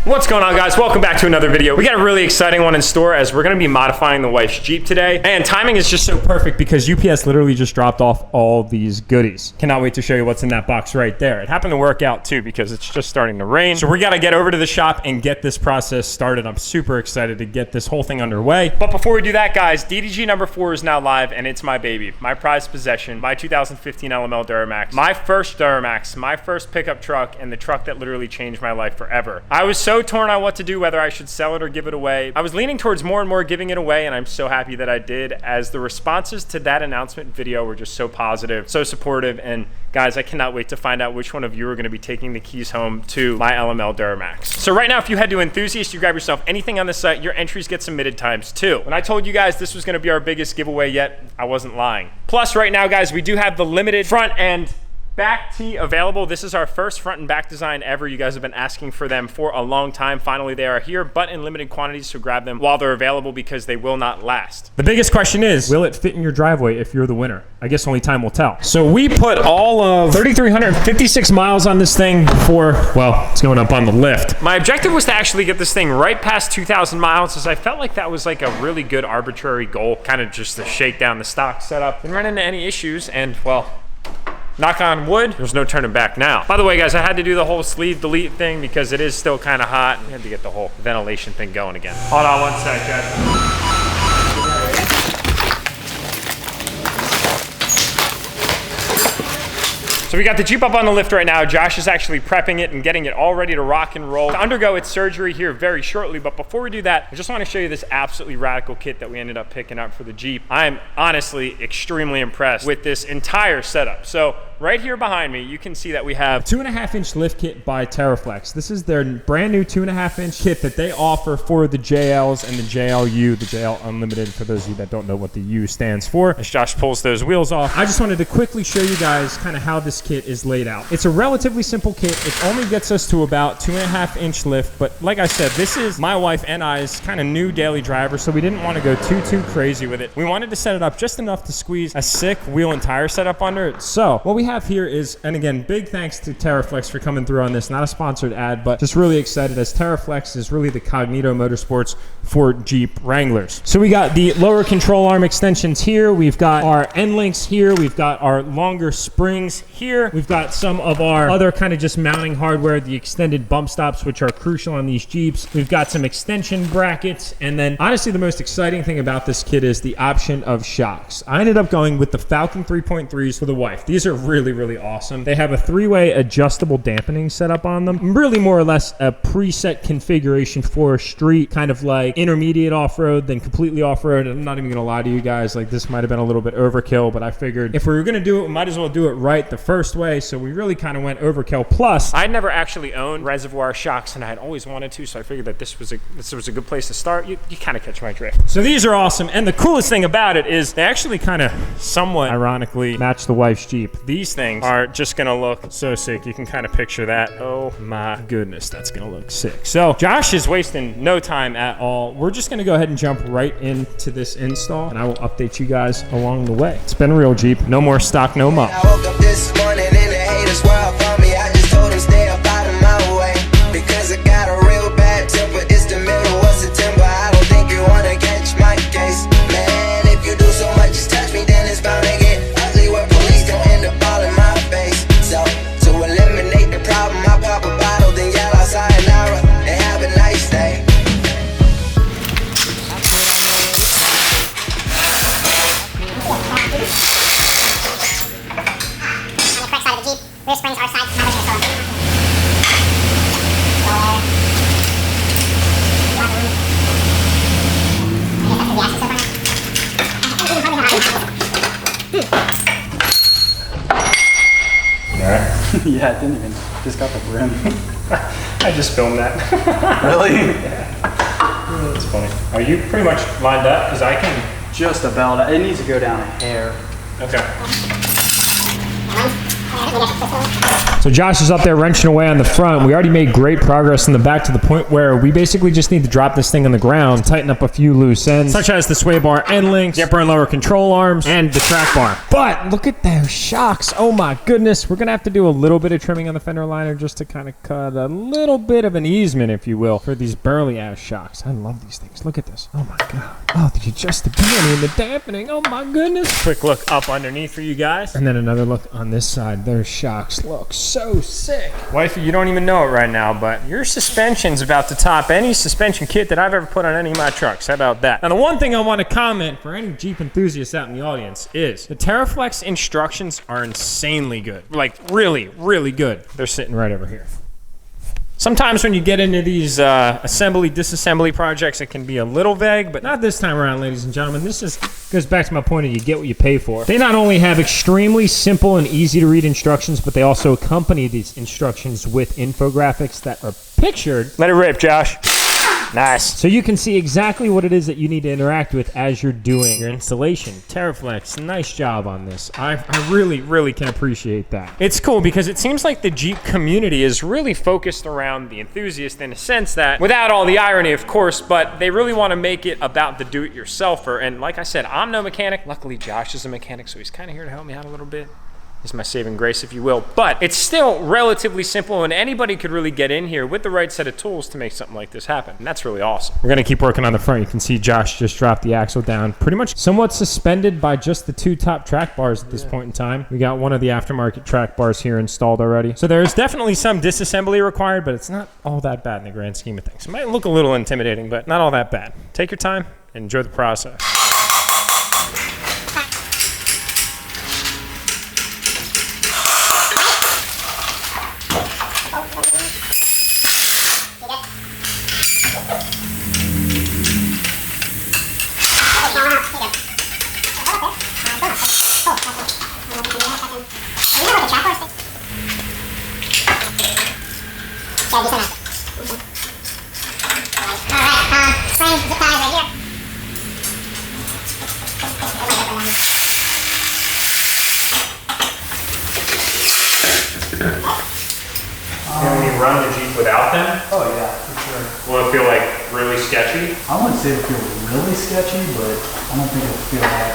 What's going on, guys? Welcome back to another video. We got a really exciting one in store as we're going to be modifying the wife's Jeep today. And timing is just so perfect because UPS literally just dropped off all these goodies. Cannot wait to show you what's in that box right there. It happened to work out too because it's just starting to rain. So we got to get over to the shop and get this process started. I'm super excited to get this whole thing underway. But before we do that, guys, DDG number 4 is now live and it's my baby, my prized possession, my 2015 LML DURTYMAX, my first DURTYMAX, my first pickup truck, and the truck that literally changed my life forever. I was so torn on what to do, whether I should sell it or give it away. I was leaning towards more and more giving it away, and I'm so happy that I did, as the responses to that announcement video were just so positive, so supportive, and guys, I cannot wait to find out which one of you are going to be taking the keys home to my LML DURTYMAX. So right now, if you head to Enthusiast, you grab yourself anything on the site, your entries get submitted ×2. When I told you guys this was going to be our biggest giveaway yet, I wasn't lying. Plus, right now, guys, we do have the limited front and back tee available. This is our first front and back design ever. You guys have been asking for them for a long time. Finally, they are here, but in limited quantities, so grab them while they're available because they will not last. The biggest question is, will it fit in your driveway if you're the winner? I guess only time will tell. So we put all of 3,356 miles on this thing before, well, it's going up on the lift. My objective was to actually get this thing right past 2,000 miles, as I felt like that was like a really good arbitrary goal, kind of just to shake down the stock setup. Didn't run into any issues, and well, knock on wood, there's no turning back now. By the way, guys, I had to do the whole sleeve delete thing because it is still kind of hot. I had to get the whole ventilation thing going again. Hold on one sec, guys. So we got the Jeep up on the lift right now. Josh is actually prepping it and getting it all ready to rock and roll to undergo its surgery here very shortly. But before we do that, I just want to show you this absolutely radical kit that we ended up picking up for the Jeep. I am honestly extremely impressed with this entire setup. So right here behind me, you can see that we have 2.5-inch lift kit by TerraFlex. This is their brand new 2.5-inch kit that they offer for the JLs and the JLU, the JL Unlimited, for those of you that don't know what the U stands for. As Josh pulls those wheels off, I just wanted to quickly show you guys kind of how this kit is laid out. It's a relatively simple kit. It only gets us to about 2.5-inch lift, but like I said, this is my wife and I's kind of new daily driver, so we didn't want to go too crazy with it. We wanted to set it up just enough to squeeze a sick wheel and tire setup under it. So what we have here is, and again, big thanks to TerraFlex for coming through on this. Not a sponsored ad, but just really excited, as TerraFlex is really the Cognito Motorsports for Jeep Wranglers. So we got the lower control arm extensions here. We've got our end links here. We've got our longer springs here. We've got some of our other kind of just mounting hardware, the extended bump stops, which are crucial on these Jeeps. We've got some extension brackets. And then honestly, the most exciting thing about this kit is the option of shocks. I ended up going with the Falcon 3.3s for the wife. These are really awesome. They have a 3-way adjustable dampening setup on them. Really more or less a preset configuration for a street, kind of like intermediate off-road, then completely off-road. I'm not even gonna lie to you guys, like this might have been a little bit overkill, but I figured if we were gonna do it, we might as well do it right the first way. So we really kind of went overkill. Plus, I'd never actually owned reservoir shocks, and I had always wanted to, so I figured that this was a good place to start. You kind of catch my drift. So these are awesome, and the coolest thing about it is they actually kind of somewhat ironically match the wife's Jeep. These things are just gonna look so sick. You can kind of picture that. Oh my goodness, that's gonna look sick. So Josh is wasting no time at all. We're just gonna go ahead and jump right into this install, and I will update you guys along the way. It's been real, Jeep. No more stock, no mo. I woke up this morning and the haters were up on me. I just told them stay up out of my way, because I got a real bad temper. It's the middle of September. I don't think you wanna catch my case, man. If you do so much as touch me, then it's bound to get ugly where police don't end up all in my face. So to eliminate the problem, I pop a bottle, then yell out sayonara and have a nice day. Rear springs are side, my original solo. Yeah, it didn't even, just got the brim. I just filmed that. Really? Yeah. That's funny. Are you pretty much lined up? Because I can... Just about, it needs to go down a hair. Okay. So Josh is up there wrenching away on the front. We already made great progress in the back to the point where we basically just need to drop this thing on the ground, tighten up a few loose ends, such as the sway bar end links, the upper and lower control arms, and the track bar. But look at those shocks. Oh my goodness. We're going to have to do a little bit of trimming on the fender liner just to kind of cut a little bit of an easement, if you will, for these burly ass shocks. I love these things. Look at this. Oh my God. Oh, did you just the penny and the dampening? Oh my goodness. Quick look up underneath for you guys. And then another look on this side. Those shocks look so sick. Wifey, you don't even know it right now, but your suspension's about to top any suspension kit that I've ever put on any of my trucks. How about that? Now, the one thing I want to comment for any Jeep enthusiasts out in the audience is the TerraFlex instructions are insanely good. Like, really, really good. They're sitting right over here. Sometimes when you get into these assembly, disassembly projects, it can be a little vague, but not this time around, ladies and gentlemen. This just goes back to my point of you get what you pay for. They not only have extremely simple and easy to read instructions, but they also accompany these instructions with infographics that are pictured. Let it rip, Josh. Nice. So you can see exactly what it is that you need to interact with as you're doing your installation. TerraFlex, nice job on this. I really, really can appreciate that. It's cool because it seems like the Jeep community is really focused around the enthusiast in a sense that, without all the irony, of course, but they really want to make it about the do-it-yourselfer. And like I said, I'm no mechanic. Luckily, Josh is a mechanic, so he's kind of here to help me out a little bit. Is my saving grace, if you will. But it's still relatively simple, and anybody could really get in here with the right set of tools to make something like this happen. And that's really awesome. We're gonna keep working on the front. You can see Josh just dropped the axle down, pretty much somewhat suspended by just the two top track bars at this point in time. We got one of the aftermarket track bars here installed already. So there's definitely some disassembly required, but it's not all that bad in the grand scheme of things. It might look a little intimidating, but not all that bad. Take your time and enjoy the process. Can we run the Jeep without them? Oh yeah, for sure. Will it feel like really sketchy? I wouldn't say it would feel really sketchy, but I don't think it would feel like...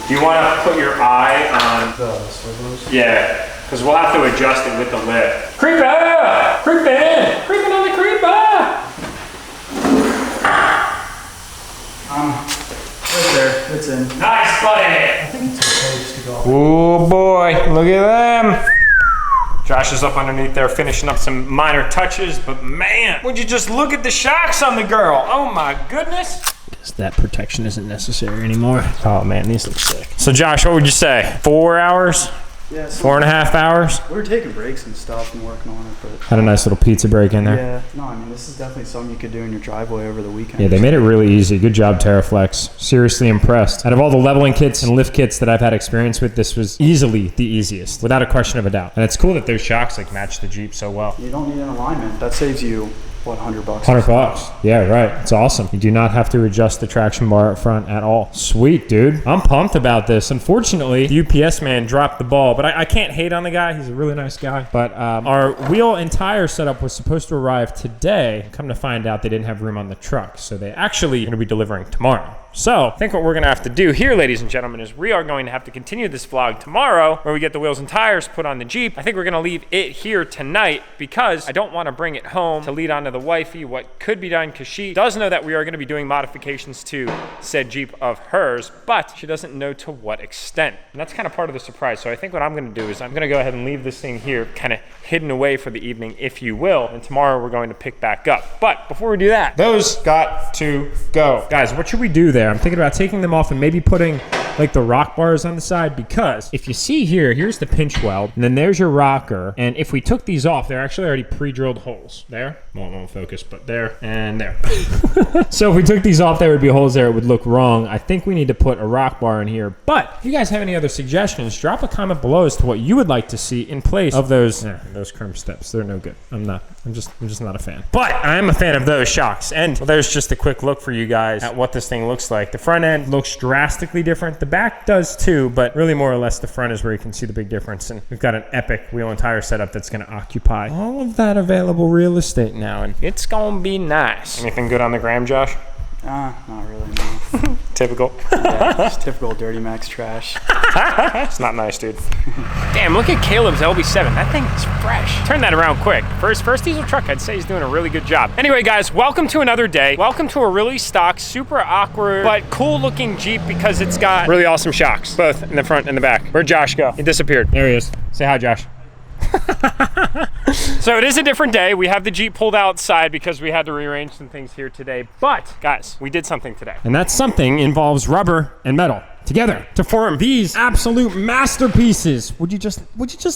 Do you want to put your eye on The swivels? Yeah, because we'll have to adjust it with the lift. Creeper! Creeping! Creeping on the creeper! Right there, it's in. Nice, buddy! I think it's okay just to go. Oh boy, look at them! Josh is up underneath there finishing up some minor touches, but man, would you just look at the shocks on the girl? Oh my goodness! That protection isn't necessary anymore. Oh man, these look sick. So Josh, what would you say? 4 hours? Yeah, so 4.5 hours? we were taking breaks and stuff and working on it, but... Had a nice little pizza break in there. Yeah, no, I mean, this is definitely something you could do in your driveway over the weekend. Yeah, they made it really easy. Good job, TerraFlex. Seriously impressed. Out of all the leveling kits and lift kits that I've had experience with, this was easily the easiest, without a question of a doubt. And it's cool that those shocks like match the Jeep so well. You don't need an alignment. That saves you, what, $100? $100. Yeah, right. It's awesome. You do not have to adjust the traction bar up front at all. Sweet, dude. I'm pumped about this. Unfortunately, the UPS man dropped the ball, but I can't hate on the guy. He's a really nice guy. But our wheel and tire setup was supposed to arrive today. Come to find out, they didn't have room on the truck, so they actually are going to be delivering tomorrow. So I think what we're going to have to do here, ladies and gentlemen, is we are going to have to continue this vlog tomorrow where we get the wheels and tires put on the Jeep. I think we're going to leave it here tonight because I don't want to bring it home to lead on to the wifey what could be done, because she does know that we are going to be doing modifications to said Jeep of hers, but she doesn't know to what extent. And that's kind of part of the surprise. So I think what I'm going to do is I'm going to go ahead and leave this thing here kind of hidden away for the evening, if you will. And tomorrow we're going to pick back up. But before we do that, those got to go. Guys, what should we do there? I'm thinking about taking them off and maybe putting like the rock bars on the side, because if you see here, here's the pinch weld, and then there's your rocker. And if we took these off, they're actually already pre-drilled holes. There, won't focus, but there and there. So if we took these off, there would be holes there. It would look wrong. I think we need to put a rock bar in here. But if you guys have any other suggestions, drop a comment below as to what you would like to see in place of those chrome steps. They're no good. I'm just not a fan. But I am a fan of those shocks. And there's just a quick look for you guys at what this thing looks like. The front end looks drastically different. The back does too, but really more or less the front is where you can see the big difference. And we've got an epic wheel and tire setup that's going to occupy all of that available real estate now, and it's gonna be nice. Anything good on the gram, Josh? Not really, no. Typical. Yeah, it's typical DURTYMAX trash. It's not nice, dude. Damn, look at Caleb's LB7. That thing is fresh. Turn that around quick. First diesel truck, I'd say he's doing a really good job. Anyway, guys, welcome to another day. Welcome to a really stock, super awkward, but cool looking Jeep because it's got really awesome shocks, both in the front and the back. Where'd Josh go? He disappeared. There he is. Say hi, Josh. So it is a different day. We have the Jeep pulled outside because we had to rearrange some things here today. But guys, we did something today. And that something involves rubber and metal together to form these absolute masterpieces. Would you just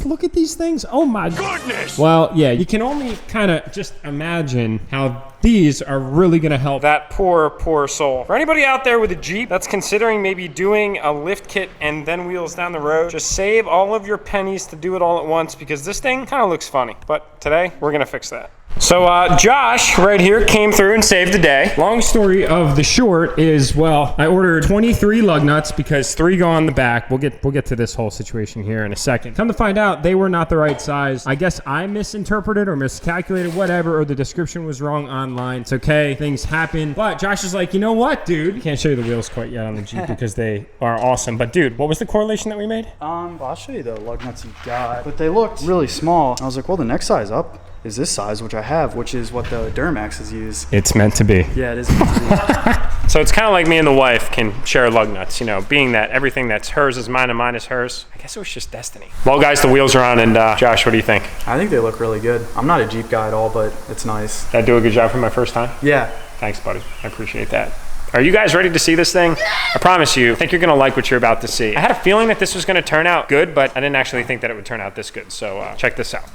look at these things? Oh my goodness. Well, yeah, you can only kind of just imagine how these are really gonna help that poor soul. For anybody out there with a Jeep that's considering maybe doing a lift kit and then wheels down the road, just save all of your pennies to do it all at once, because this thing kind of looks funny. But today, we're gonna fix that. So Josh right here came through and saved the day. Long story of the short is, well, I ordered 23 lug nuts because 3 go on the back. We'll get to this whole situation here in a second. Come to find out, they were not the right size. I guess I misinterpreted or miscalculated, whatever, or the description was wrong online. It's okay, things happen. But Josh is like, you know what, dude? Can't show you the wheels quite yet on the Jeep because they are awesome. But dude, what was the correlation that we made? Well, I'll show you the lug nuts you got, but they looked really small. I was like, well, the next size up is this size, which I have, which is what the DURTYMAXs use. It's meant to be. Yeah, it is meant to be. So it's kind of like me and the wife can share lug nuts, you know, being that everything that's hers is mine and mine is hers. I guess it was just destiny. Well, guys, the wheels are on, and Josh, what do you think? I think they look really good. I'm not a Jeep guy at all, but it's nice. Did I do a good job for my first time? Yeah. Thanks, buddy. I appreciate that. Are you guys ready to see this thing? I promise you, I think you're gonna like what you're about to see. I had a feeling that this was gonna turn out good, but I didn't actually think that it would turn out this good. So check this out.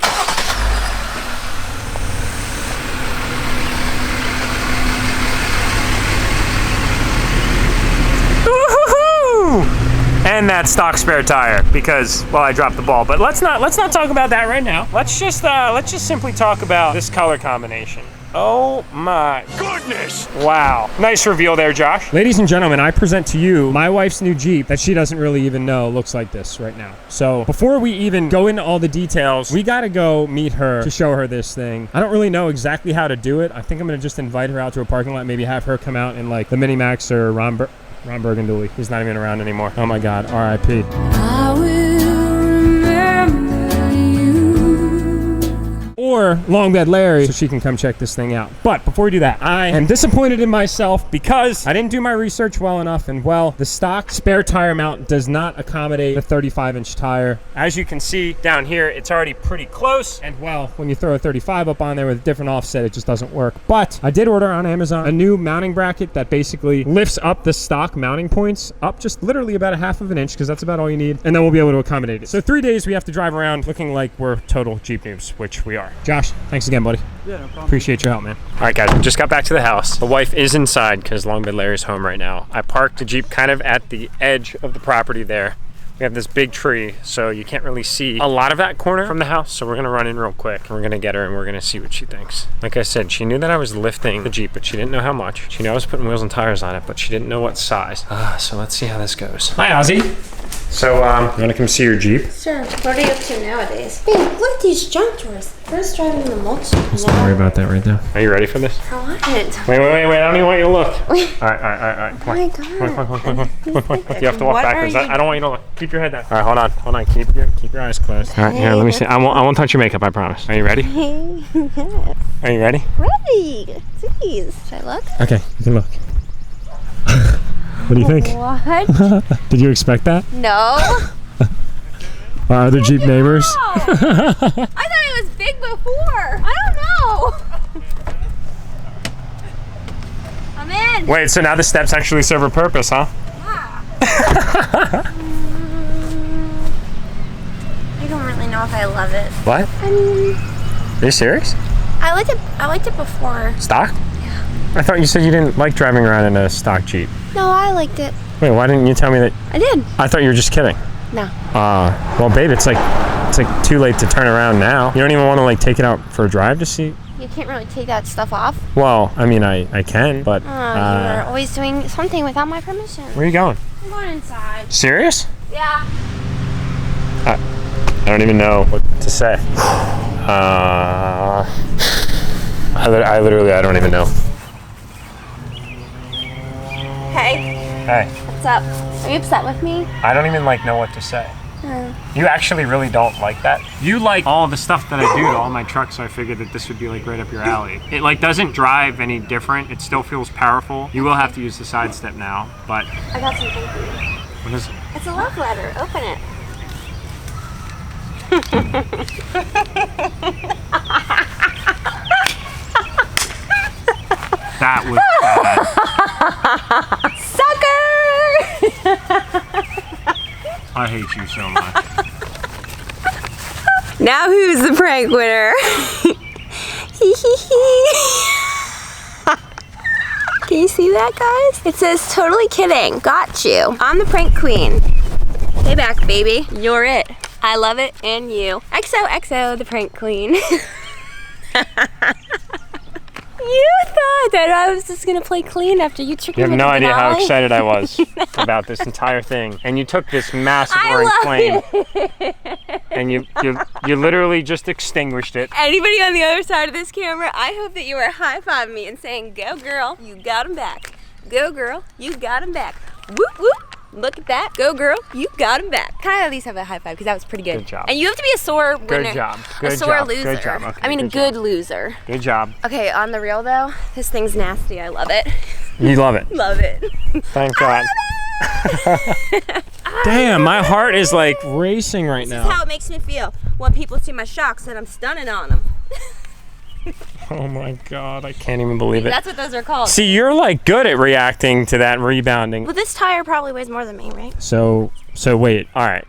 And that stock spare tire because, well, I dropped the ball. But let's not talk about that right now. Let's just simply talk about this color combination. Oh my goodness. Wow. Nice reveal there, Josh. Ladies and gentlemen, I present to you my wife's new Jeep that she doesn't really even know looks like this right now. So before we even go into all the details, we gotta go meet her to show her this thing. I don't really know exactly how to do it. I think I'm gonna just invite her out to a parking lot, maybe have her come out in like the Mini-Max or Ron Burgundy. He's not even around anymore. Oh my God, R.I.P. I will remember you. Or Long Bed Larry, so she can come check this thing out. But before we do that, I am disappointed in myself because I didn't do my research well enough, and well, the stock spare tire mount does not accommodate the 35-inch tire. As you can see down here, it's already pretty close, and well, when you throw a 35 up on there with a different offset, it just doesn't work. But I did order on Amazon a new mounting bracket that basically lifts up the stock mounting points up just literally about 1/2 inch, because that's about all you need, and then we'll be able to accommodate it. So 3 days we have to drive around looking like we're total Jeep noobs, which we are. Josh, thanks again, buddy. Yeah, no problem. Appreciate your help, man. All right, guys, we just got back to the house. The wife is inside because Long Bed Larry's home right now. I parked the Jeep kind of at the edge of the property there. We have this big tree, so you can't really see a lot of that corner from the house. So we're gonna run in real quick. We're gonna get her and we're gonna see what she thinks. Like I said, she knew that I was lifting the Jeep, but she didn't know how much. She knew I was putting wheels and tires on it, but she didn't know what size. So let's see how this goes. Hi, Ozzy. So, you wanna come see your Jeep? Sure. What are you up to nowadays? Babe, look at these junk drawers. First driving the motorcycle. Don't worry about that right now. Are you ready for this? For what? Wait, I don't even want you to look. All right. Come on. Oh my God. Come on. You have to walk backwards. I don't want you to look. Keep your head down. All right, hold on. Keep your eyes closed. All right, here, let me see. I won't touch your makeup, I promise. Are you ready? Are you ready? Ready. Please. Should I look? Okay, you can look. What do you think? What? Did you expect that? No. Our other Jeep neighbors? No. I thought it was big before. I don't know. I'm in. Wait, so now the steps actually serve a purpose, huh? Yeah. I don't really know if I love it. What? I mean, Are you serious? I liked it before. Stock? Yeah. I thought you said you didn't like driving around in a stock Jeep. No, I liked it. Wait, why didn't you tell me that? I did. I thought you were just kidding. No. Well, babe, it's like too late to turn around now. You don't even want to like take it out for a drive to see? You can't really take that stuff off. Well, I mean, I can, but. You're always doing something without my permission. Where are you going? I'm going inside. Serious? Yeah. I don't even know what to say. I literally don't even know. Hey. Hey, What's up? Are you upset with me? I don't even like know what to say. You actually really don't like that? You like all the stuff that I do to all my trucks, so I figured that this would be like right up your alley. It like doesn't drive any different. It still feels powerful. You will have to use the side step now, but I got something for you. what is it? It's a love letter. Open it. That was bad. Sucker! I hate you so much. Now who's the prank winner? Can you see that, guys? It says, totally kidding. Got you. I'm the prank queen. Stay back, baby. You're it. I love it, and you. XOXO, the prank queen. You thought that I was just gonna play clean after you tricked me You have with no the idea how denali? excited I was about this entire thing. And you took this massive I orange love flame and you literally just extinguished it. Anybody on the other side of this camera, I hope that you are high-fiving me and saying, go girl, you got him back. Go girl, you got him back. Whoop whoop. Look at that. Go girl, you got him back. Can I at least have a high five? Because that was pretty good. Good job. And you have to be a sore winner. Good job. A Good sore job. loser. Good job. Okay, I mean, a good good loser. Good job. Okay, on the real though, this thing's nasty. I love it. You love it. Love it. Thank God. Damn, my heart is like racing right This now. is how it makes me feel when people see my shocks and I'm stunning on them. Oh my God, I can't even believe it. That's what those are called. See, you're like good at reacting to that rebounding. Well, this tire probably weighs more than me, right? So wait, all right.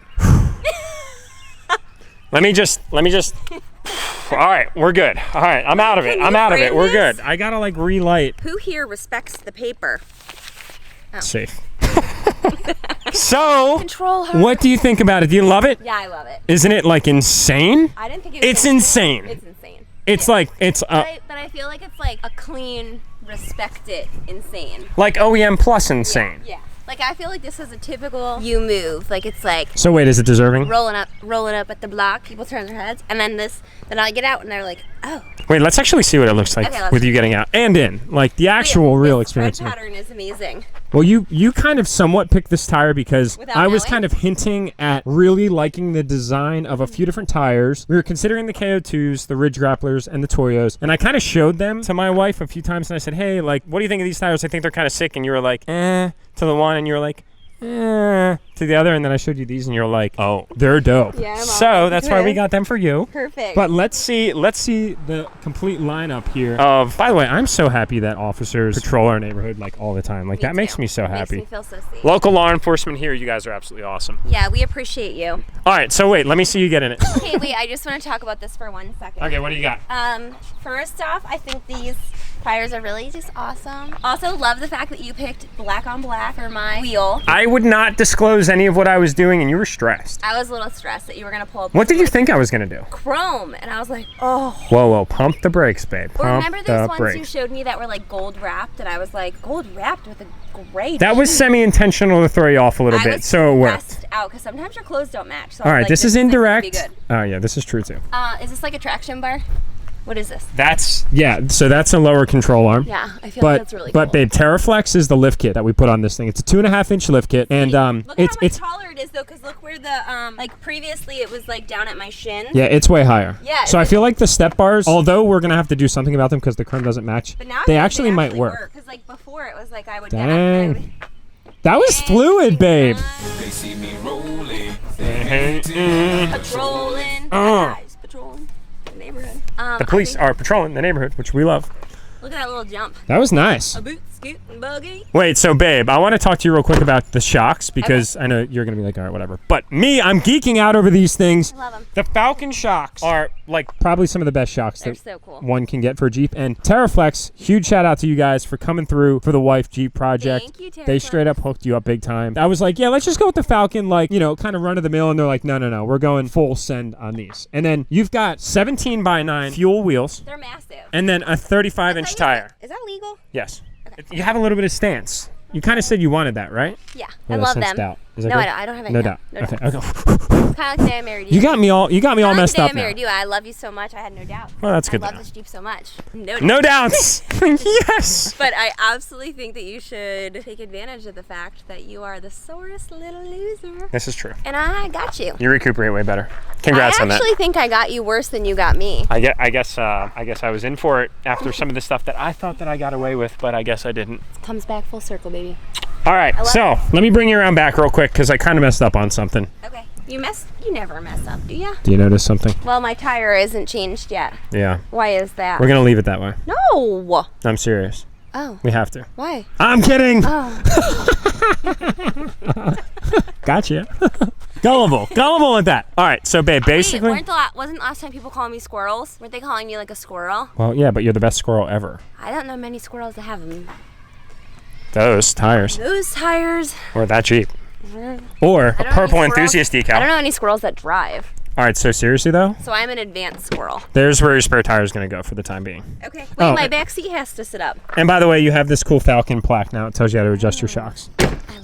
Let me just, all right, we're good. All right, I'm out of it. Can I'm you out of it. frame We're this? good. I gotta like relight. Who here respects the paper? Safe. So, Control her. what do you think about it? Do you love it? Yeah, I love it. Isn't it like insane? I didn't think it was It's insane. It's insane. It's like, it's But I feel like it's like a clean, respect it, insane. like OEM plus insane. Yeah. Like I feel like this is a typical you move. Like it's like So wait, is it deserving? rolling up at the block. People turn their heads, and then I get out, and they're like, oh. Wait, let's actually see what it looks like Okay, let's- with you getting out and in. Like the actual real this experience. tread pattern is amazing. Well, you kind of somewhat picked this tire because Without I was knowing? kind of hinting at really liking the design of a few different tires. We were considering the KO2s, the Ridge Grapplers, and the Toyos, and I kind of showed them to my wife a few times, and I said, hey, like, what do you think of these tires? I think they're kind of sick, and you were like, to the one, and you were like, to the other, and then I showed you these, and you're like, oh, they're dope. Yeah, I'm so all that's why we good. got them for you. Perfect. But let's see the complete lineup here of, by the way, I'm so happy that officers patrol our neighborhood like all the time. Like that makes me so happy. Makes me feel so safe. Local law enforcement here, you guys are absolutely awesome. Yeah, we appreciate you. All right, so wait, let me see you get in it. Okay, wait, I just want to talk about this for 1 second. Okay, what do you got? First off, I think these tires are really just awesome. Also, love the fact that you picked black on black for my wheel. I would not disclose any of what I was doing, and you were stressed. I was a little stressed that you were gonna pull up What did you think I was gonna do? chrome, and I was like, oh. Whoa, pump the brakes, babe. Or Pump remember the those ones you brakes. showed me that were like gold wrapped, and I was like, gold wrapped with a gray. That was semi-intentional to throw you off a little I bit, was so it worked. stressed out because sometimes your clothes don't match. So I All was right, like, this is like gonna be indirect. good. Oh yeah, this is true too. Is this like a traction bar? What is this? So that's a lower control arm. Yeah, I feel like that's really cool. But babe, TerraFlex is the lift kit that we put on this thing. It's a 2.5-inch lift kit, and Look at it's how much taller it is though, because look where the like previously it was like down at my shin. yeah, it's way higher. Yeah, So I it's- feel like the step bars, although we're gonna have to do something about them because the chrome doesn't match, But now I they feel like actually might work. Because like before it was like I would get up and I Dang. That was fluid, babe. They see me rolling. patrolling. Guys, patrolling the neighborhood. The police are patrolling the neighborhood, which we love. Look at that little jump. That was nice. Boots. Scootin' buggy. Wait, so babe, I want to talk to you real quick about the shocks because I know you're gonna be like, all right, whatever. But me, I'm geeking out over these things. I love them. The Falcon shocks are like probably some of the best shocks They're that so cool. one can get for a Jeep. And TerraFlex, huge shout out to you guys for coming through for the wife Jeep project. Thank you, They TerraFlex. straight up hooked you up big time. I was like, yeah, let's just go with the Falcon, like, you know, kind of run of the mill. And they're like, no, we're going full send on these. And then you've got 17x9 fuel wheels They're massive. and then a 35-inch tire. Is that legal? Yes. You have a little bit of stance. You kind of said you wanted that, right? Yeah, Or I that's love since them. doubt. Is that No, good? I don't have any. No doubt. No Okay. doubt. Okay. It's kind of like the day I married you. You got me all messed up I now. married you. I love you so much. I had no doubt. Well, that's good I to love know. this Jeep so much. No doubt. No doubts. Yes. But I absolutely think that you should take advantage of the fact that you are the sorest little loser. This is true. And I got you. You recuperate way better. Congrats I on that. actually think I got you worse than you got me. I guess I was in for it after some of the stuff that I thought that I got away with, but I guess I didn't. Comes back full circle, baby. All right, love so let me bring you around back real quick because I kind of messed up on something. Okay. You never mess up, do ya? Do you notice something? Well, my tire isn't changed yet. Yeah. Why is that? We're gonna leave it that way. No. I'm serious. Oh. We have to. Why? I'm kidding. Oh. Gotcha. Gullible with that. All right, so babe, basically. Wait, wasn't last time people calling me squirrels? Weren't they calling me like a squirrel? Well, yeah, but you're the best squirrel ever. I don't know many squirrels that have them. Those tires, Those tires. or that Jeep, or a I don't know any purple squirrels- enthusiast I don't decal. know any squirrels that drive. All right, so seriously though, So I'm an advanced squirrel. there's where your spare tire is gonna go for the time being. Okay. Wait, Oh, my back seat has to sit up. And by the way, you have this cool Falcon plaque now. It tells you how to adjust your shocks.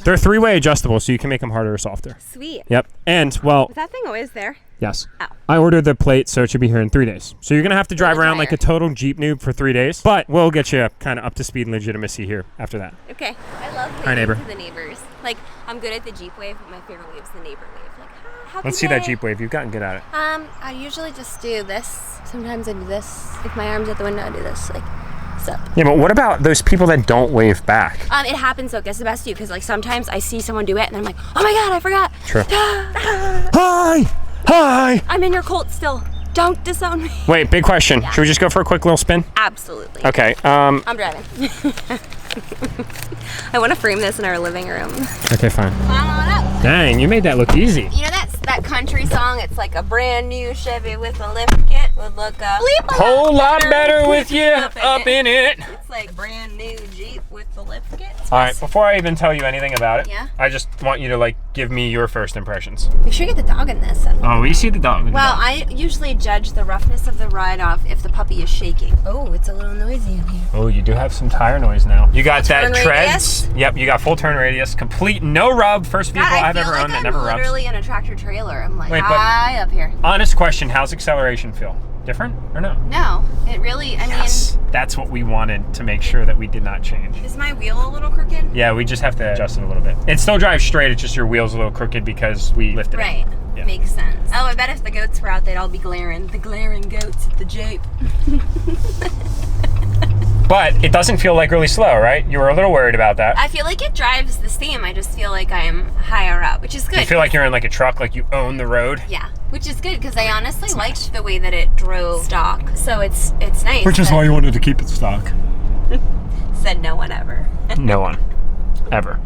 They're 3-way adjustable, so you can make them harder or softer. Sweet. Yep. And well, Was that thing always there? yes. Ow. I ordered the plate, so it should be here in 3 days. So you're gonna have to drive the around like a tire. total Jeep noob for 3 days, but we'll get you kind of up to speed and legitimacy here after that. Okay. I love Hi, waving neighbor. to the neighbors. Like, I'm good at the Jeep wave, but my favorite wave is the neighbor wave. Like, how Let's can see that they- Jeep wave. You've gotten good at it. I usually just do this. Sometimes I do this. If my arm's at the window, I do this. Like, sup. Yeah, but what about those people that don't wave back? It happens though. Guess the best too, because like sometimes I see someone do it, and I'm like, oh my god, I forgot. True. Hi! Hi! I'm in your cult still. Don't disown me. Wait, big question. Should we just go for a quick little spin? Absolutely. Okay. I'm driving. I want to frame this in our living room. Okay, fine. Come on up. Dang, you made that look easy. You know that country song? It's like a brand new Chevy with a lift kit would look a Whole lot better with you up in it. It's like brand new Jeep with the lift kit. All right, before I even tell you anything about it, Yeah? I just want you to like give me your first impressions. Make sure you get the dog in this. Oh, we see the dog. Well, I usually judge the roughness of the ride off if the puppy is shaking. Oh, it's a little noisy in here. Oh, you do have some tire noise now. You got that turn treads. radius? Yep, you got full turn radius, complete no rub. First vehicle God, I I've feel ever like owned that I'm never rubs. literally in a tractor trailer. I'm like Wait, but- high up here. Honest question, how's acceleration feel? Different or no? No, it really, I mean, That's what we wanted to make sure that we did not change. is my wheel a little crooked? Yeah, we just have to adjust it a little bit. It still drives straight, it's just your wheel's a little crooked because we lifted it. Right. Yeah. Makes sense. Oh, I bet if the goats were out, they'd all be glaring. The glaring goats at the Jeep. But it doesn't feel like really slow, right? You were a little worried about that. I feel like it drives the same. I just feel like I'm higher up, which is good. You feel like you're in like a truck, like you own the road. Yeah, which is good because I honestly liked the way that it drove stock. So it's nice. Which is but why you wanted to keep it stock. said no one ever. No one. Ever.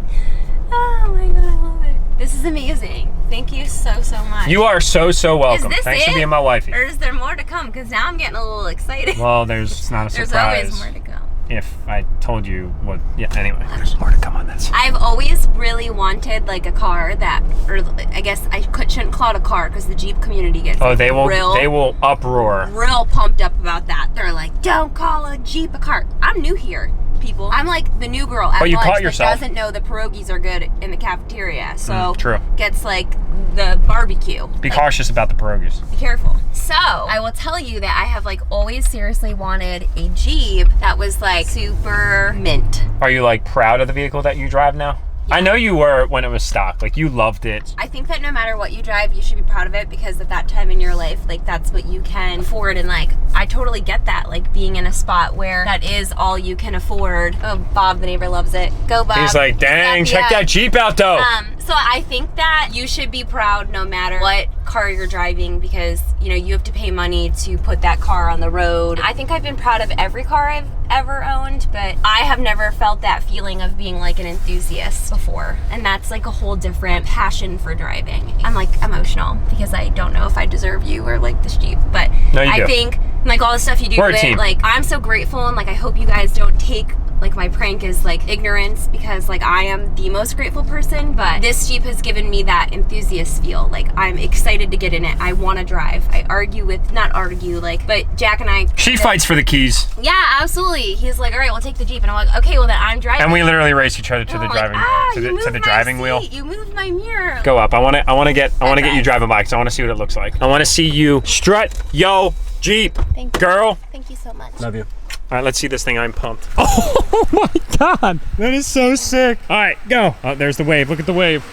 Oh my god, I love it. This is amazing. Thank you so much. You are so welcome. Is this Thanks for it? being my wifey. Or is there more to come? Because now I'm getting a little excited. Well, it's not a There's surprise. always more to come. If I told you what, yeah, anyway, there's more to come on this. I've always really wanted like a car that, or I guess I shouldn't call it a car because the Jeep community gets Oh, they will real uproar. pumped up about that. They're like, don't call a Jeep a car. I'm new here, people. I'm like the new girl at But you lunch caught that yourself. doesn't know the pierogies are good in the cafeteria. So true. gets like the barbecue. Be Like, cautious about the pierogies. be careful. So I will tell you that I have like always seriously wanted a Jeep that was like super mint. Are you like proud of the vehicle that you drive now? I know you were when it was stock. Like you loved it. I think that no matter what you drive, you should be proud of it because at that time in your life, like that's what you can afford. And like, I totally get that, like being in a spot where that is all you can afford. Oh, Bob, the neighbor loves it. Go, Bob. He's like, dang, check that Jeep out though. So So I think that you should be proud no matter what car you're driving, because you know you have to pay money to put that car on the road. I think I've been proud of every car I've ever owned, but I have never felt that feeling of being like an enthusiast before, and that's like a whole different passion for driving. I'm like emotional because I don't know if I deserve you or like this Jeep, but No, you I do. think like all the stuff you do We're a with team. it, like I'm so grateful, and like I hope you guys don't take like my prank is like ignorance, because like I am the most grateful person, but this Jeep has given me that enthusiast feel. Like I'm excited to get in it. I want to drive. I argue with, not argue, like, but Jack and I. She fights for the keys. Yeah, absolutely. He's like, all right, we'll take the Jeep. And I'm like, okay, well then I'm driving. And we literally race each other to And the I'm driving, like, to you the moved my driving wheel. seat. You moved my mirror. Go up. I want to get Okay. you driving by because I want to see what it looks like. I want to see you strut yo Jeep. Thank you. Girl. Thank you so much. Love you. All right, let's see this thing. I'm pumped. Oh my God, that is so sick. All right, go. Oh, there's the wave. Look at the wave.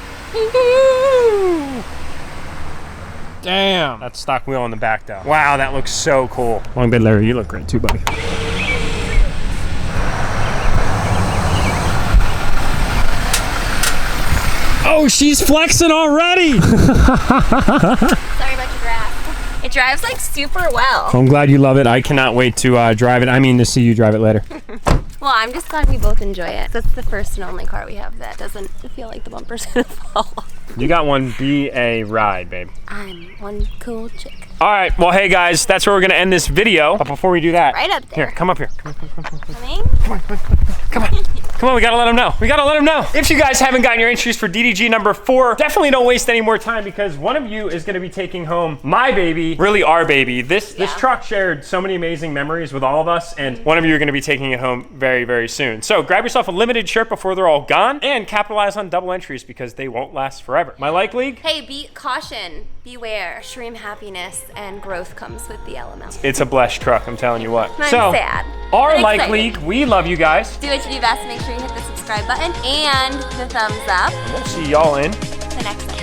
Damn. That's stock wheel on the back though. Wow, that looks so cool. Long bed, Larry. You look great too, buddy. Oh, she's flexing already. Sorry about your grass. It drives like super well. I'm glad you love it. I cannot wait to drive it. I mean, to see you drive it later. Well, I'm just glad we both enjoy it. That's the first and only car we have that doesn't feel like the bumper's gonna fall off. You got one. Be a ride, babe. I'm one cool chick. All right. Well, hey guys, that's where we're gonna end this video. But before we do that, Right up there. here, come up here. Coming? Come on, we gotta let them know. We gotta let them know. If you guys haven't gotten your entries for DDG number 4, definitely don't waste any more time, because one of you is gonna be taking home my baby, really our baby. This truck shared so many amazing memories with all of us, and one of you are gonna be taking it home very, very soon. So grab yourself a limited shirt before they're all gone, and capitalize on double entries because they won't last forever. My like league? Hey, be caution, beware. Extreme happiness and growth comes with the element. It's a blessed truck, I'm telling you what. I'm so, sad. our but like excited. league, we love you guys. Do what you do best. Make sure you hit the subscribe button and the thumbs up. We'll see y'all in The next one.